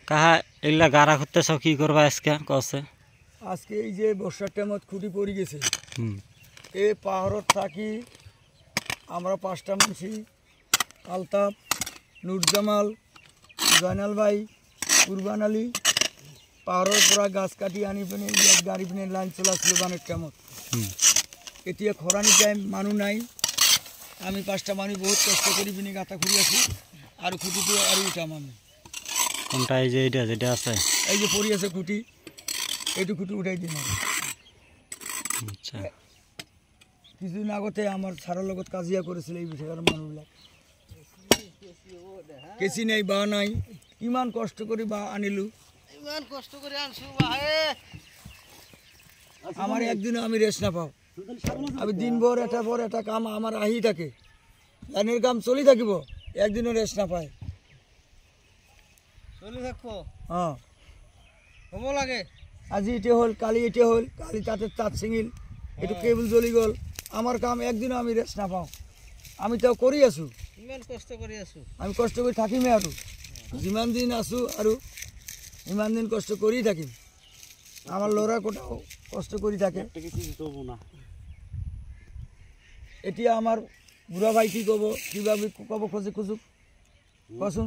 কাহা এগুলা গাড়া করতেছ কি করবা আজকে কছে আজকে এই যে বর্ষার টাইমত খুঁটি পড়ে গেছে এই পাহাড়ত থাকি আমরা 5টা মানুষই আলতাফ, নুরজামাল, জয়নাল ভাই, কুরবান আলী পাহাড়ের পৰা গাছ কাটি আনি পিনে ইয়াত গাড়ি পিনে লাইন চলাছিল বানেৰ টাইমত। এতিয়া খৰানি টাইম মানুহ নাই, আমি 5টা মানুহ বহুত কষ্ট কৰি পিনে গাঁথা খুঁড়ি আছো আৰু খুঁটিটো আৰু উঠাম আমি। কোনটা এই যে এটা যেটা আছে এই যে পড়ি আছে খুঁটি, এইটো খুঁটি উঠাই দিম আৰু। আচ্ছা কিছুদিন আগতে আমার ছাড়ার লগত কাজিয়া করেছিল এই বিষয়ের মানুষবিলাক। কেসি নাই বা নাই, ইমান কষ্ট করে বা আনিলু, ইমান কষ্ট করে আনছু ভাই, আমার একদিনও আমি রেস্ট না পাও। আমি দিনভর এটা পর এটা কাম আমার আহি থাকে, লাইনের কাম চলি থাকিব, একদিনও রেস্ট না পায়। চলি থাকবো হ্যাঁ, হব লাগে। আজি এটে হল, কালি এটে হল, কালি তাতে তাঁত ছিঙিল, একটু কেবল জ্বলি গল, আমার কাম একদিনও আমি রেস্ট না পাও। আমি তাও করি আছো, ইমান কষ্ট কৰি আছো, আমি কষ্ট কৰে থাকিমে আৰু যিমান দিন আছো আৰু ইমান দিন কষ্ট কৰেই থাকিম। আমাৰ ল'ৰা কোটাও কষ্ট কৰে থাকে। এতিয়া আমাৰ বুঢ়া ভাই কি কব, কিভাবে কব খোঁজে খুঁজুক কচোন।